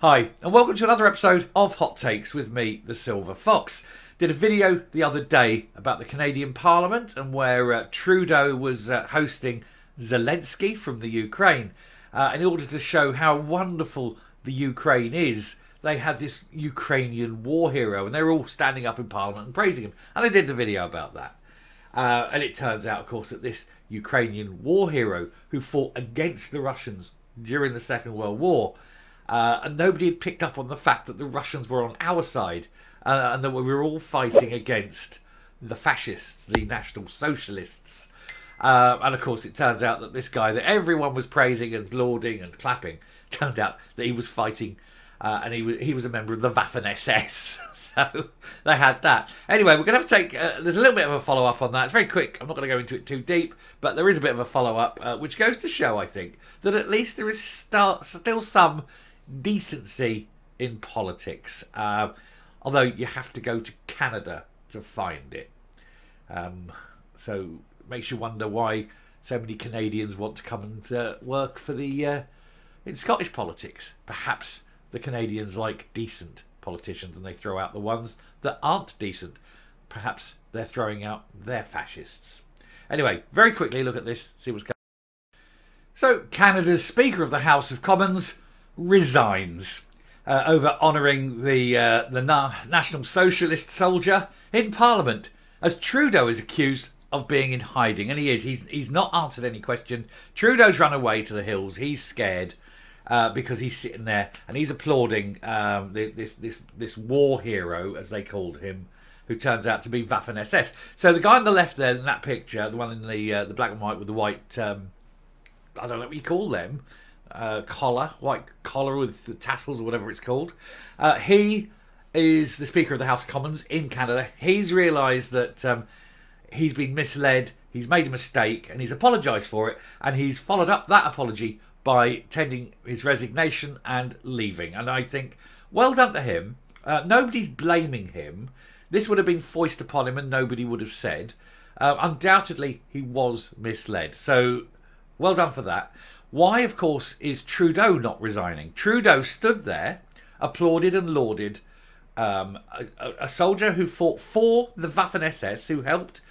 Hi, and welcome to another episode of Hot Takes with me, the Silver Fox. Did a video the other day about the Canadian Parliament and where Trudeau was hosting Zelensky from the Ukraine. In order to show how wonderful the Ukraine is, they had this Ukrainian war hero and they were all standing up in Parliament and praising him. And I did the video about that. And it turns out, of course, that this Ukrainian war hero who fought against the Russians during the Second World War, and nobody had picked up on the fact that the Russians were on our side and that we were all fighting against the fascists, the National Socialists. And of course, it turns out that this guy that everyone was praising and lauding and clapping, turned out that he was fighting and he was a member of the Waffen-SS. So they had that. Anyway, we're going to have to take... there's a little bit of a follow-up on that. It's very quick. I'm not going to go into it too deep, but there is a bit of a follow-up, which goes to show, I think, that at least there is still some decency in politics. Although you have to go to Canada to find it. So makes you wonder why so many Canadians want to come and work for the in Scottish politics. Perhaps the Canadians like decent politicians and they throw out the ones that aren't decent. Perhaps they're throwing out their fascists. Anyway, very quickly look at this, see what's going on. So Canada's Speaker of the House of Commons resigns over honouring the National Socialist soldier in Parliament, as Trudeau is accused of being in hiding, and he is. He's not answered any question. Trudeau's run away to the hills. He's scared because he's sitting there and he's applauding this war hero, as they called him, who turns out to be Waffen-SS. So the guy on the left there in that picture, the one in the black and white with the white, I don't know what you call them, white collar with the tassels or whatever it's called. He is the Speaker of the House of Commons in Canada. He's realised that he's been misled, he's made a mistake, and he's apologised for it, and he's followed up that apology by tendering his resignation and leaving. And I think, well done to him. Nobody's blaming him. This would have been foisted upon him and nobody would have said. Undoubtedly, he was misled. So, well done for that. Why, of course, is Trudeau not resigning? Trudeau stood there, applauded and lauded a soldier who fought for the Waffen-SS, who helped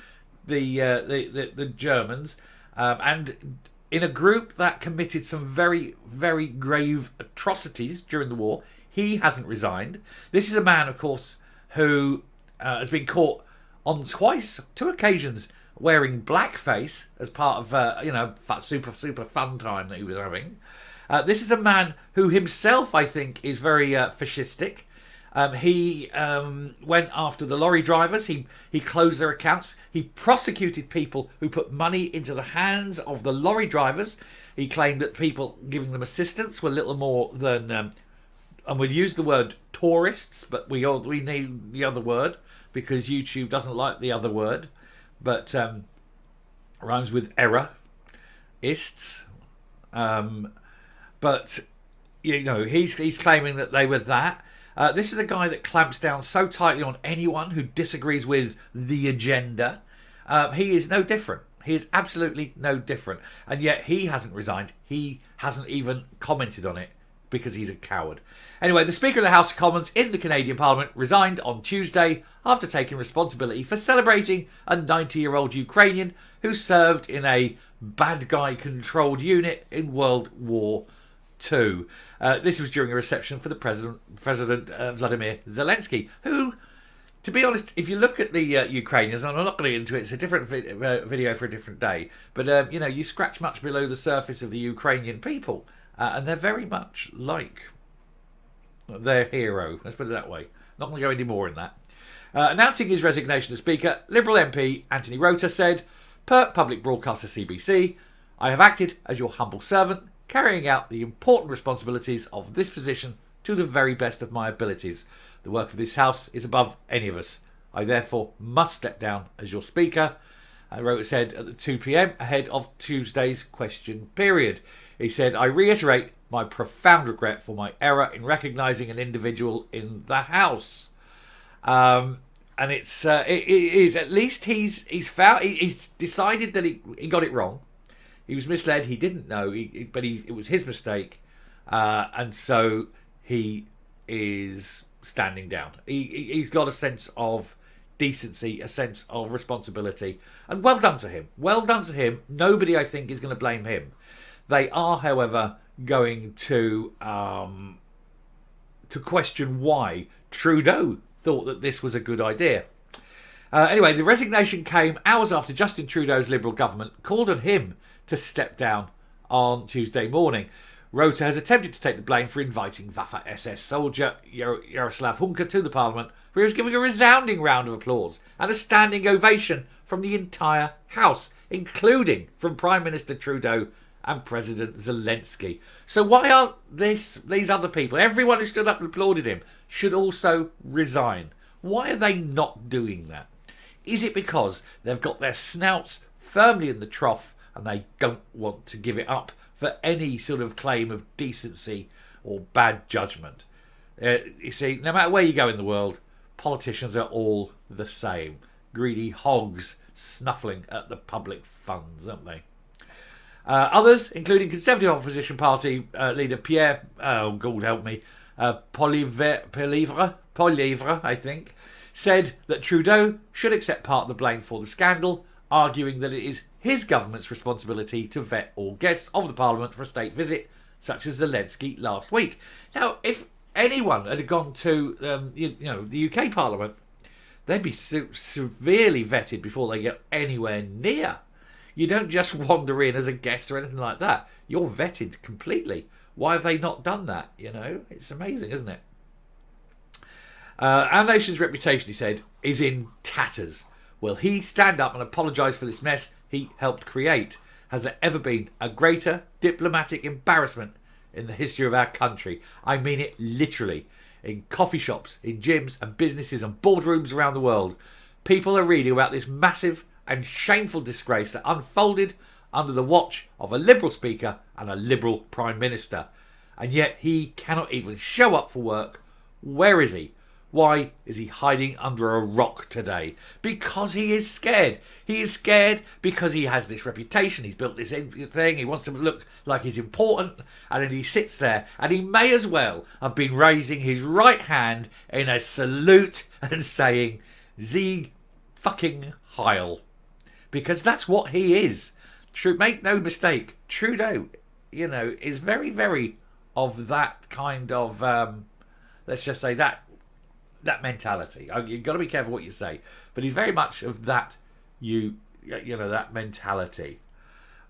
the Germans, and in a group that committed some very, very grave atrocities during the war. He hasn't resigned. This is a man, of course, who has been caught on two occasions, wearing blackface as part of super fun time that he was having. This is a man who himself, I think, is very fascistic. He went after the lorry drivers. He closed their accounts. He prosecuted people who put money into the hands of the lorry drivers. He claimed that people giving them assistance were little more than, and we'll use the word tourists, but we need the other word because YouTube doesn't like the other word, but rhymes with error, ists. But he's claiming that they were that. This is a guy that clamps down so tightly on anyone who disagrees with the agenda. He is no different. He is absolutely no different. And yet he hasn't resigned. He hasn't even commented on it because he's a coward. Anyway, the Speaker of the House of Commons in the Canadian Parliament resigned on Tuesday after taking responsibility for celebrating a 90-year-old Ukrainian who served in a bad guy-controlled unit in World War II. This was during a reception for the President Vladimir Zelensky, who, to be honest, if you look at the Ukrainians, and I'm not going to get into it, it's a different video for a different day, but you scratch much below the surface of the Ukrainian people, and they're very much like their hero. Let's put it that way. Not going to go any more in that. Announcing his resignation as Speaker, Liberal MP Anthony Rota said, per public broadcaster CBC, "I have acted as your humble servant, carrying out the important responsibilities of this position to the very best of my abilities. The work of this House is above any of us. I therefore must step down as your Speaker," Rota said at the 2 p.m. ahead of Tuesday's question period. He said, "I reiterate my profound regret for my error in recognising an individual in the House." And it is, at least he's decided that he got it wrong. He was misled. He didn't know, but it was his mistake, and so he is standing down. He's got a sense of decency, a sense of responsibility, and well done to him. Well done to him. Nobody, I think, is going to blame him. They are, however, going to question why Trudeau thought that this was a good idea. Anyway, the resignation came hours after Justin Trudeau's Liberal government called on him to step down on Tuesday morning. Rota has attempted to take the blame for inviting Waffen-SS soldier Jaroslav Hunka to the Parliament, where he was giving a resounding round of applause and a standing ovation from the entire House, including from Prime Minister Trudeau and President Zelensky. So why aren't these other people, everyone who stood up and applauded him, should also resign? Why are they not doing that? Is it because they've got their snouts firmly in the trough and they don't want to give it up for any sort of claim of decency or bad judgment? You see, no matter where you go in the world, politicians are all the same. Greedy hogs snuffling at the public funds, aren't they? Others, including Conservative Opposition Party leader Pierre, oh God help me, Poilievre, I think, said that Trudeau should accept part of the blame for the scandal, arguing that it is his government's responsibility to vet all guests of the Parliament for a state visit, such as Zelensky last week. Now, if anyone had gone to the UK Parliament, they'd be severely vetted before they get anywhere near. You don't just wander in as a guest or anything like that. You're vetted completely. Why have they not done that? It's amazing, isn't it? Our nation's reputation, he said, is in tatters. Will he stand up and apologise for this mess he helped create? Has there ever been a greater diplomatic embarrassment in the history of our country? I mean it literally. In coffee shops, in gyms and businesses and boardrooms around the world, people are reading about this massive and shameful disgrace that unfolded under the watch of a Liberal Speaker and a Liberal Prime Minister. And yet he cannot even show up for work. Where is he? Why is he hiding under a rock today? Because he is scared. He is scared because he has this reputation. He's built this thing. He wants to look like he's important. And then he sits there and he may as well have been raising his right hand in a salute and saying, "Sieg fucking Heil." Because that's what he is. Make no mistake, Trudeau, is very, very of that kind of, let's just say that mentality. You've got to be careful what you say, but he's very much of that, that mentality.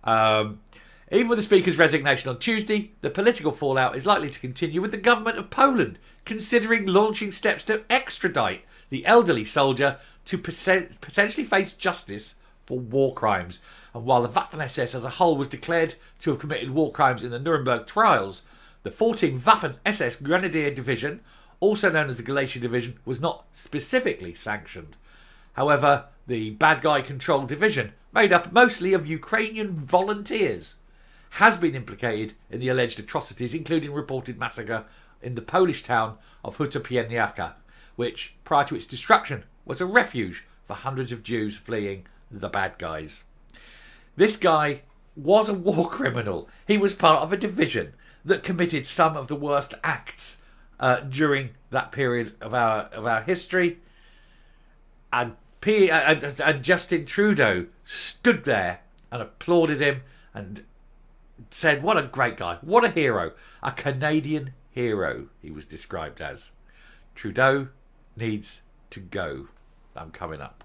Even with the Speaker's resignation on Tuesday, the political fallout is likely to continue, with the government of Poland considering launching steps to extradite the elderly soldier to potentially face justice for war crimes. And while the Waffen-SS as a whole was declared to have committed war crimes in the Nuremberg trials, the 14th Waffen-SS Grenadier Division, also known as the Galicia Division, was not specifically sanctioned. However, the bad guy controlled division, made up mostly of Ukrainian volunteers, has been implicated in the alleged atrocities, including reported massacre in the Polish town of Huta which, prior to its destruction, was a refuge for hundreds of Jews fleeing the bad guys. This guy was a war criminal. He was part of a division that committed some of the worst acts during that period of our history. And Justin Trudeau stood there and applauded him and said, "What a great guy, what a hero, a Canadian hero," he was described as. Trudeau needs to go. I'm coming up.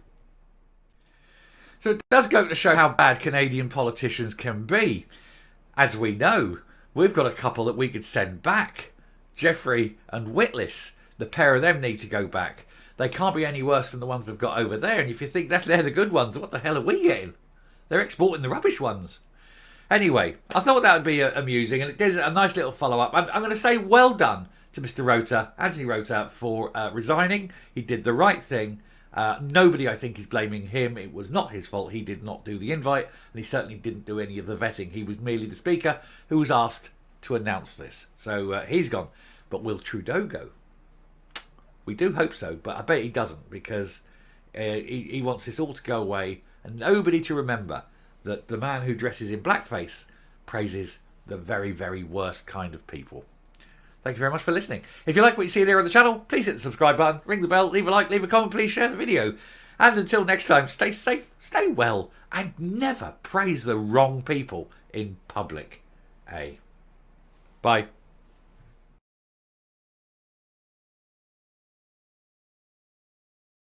So it does go to show how bad Canadian politicians can be. As we know, we've got a couple that we could send back. Jeffrey and Whitlis. The pair of them need to go back. They can't be any worse than the ones they've got over there. And if you think that they're the good ones, what the hell are we getting? They're exporting the rubbish ones. Anyway, I thought that would be amusing, and it is a nice little follow-up. I'm going to say well done to Mr. Rota, Anthony Rota, for resigning. He did the right thing. Nobody, I think, is blaming him. It was not his fault. He did not do the invite, and he certainly didn't do any of the vetting. He was merely the speaker who was asked to announce this. So he's gone. But will Trudeau go? We do hope so, but I bet he doesn't, because he wants this all to go away and nobody to remember that the man who dresses in blackface praises the very, very worst kind of people. Thank you very much for listening. If you like what you see there on the channel, please hit the subscribe button, ring the bell, leave a like, leave a comment, please share the video. And until next time, stay safe, stay well, and never praise the wrong people in public. Bye.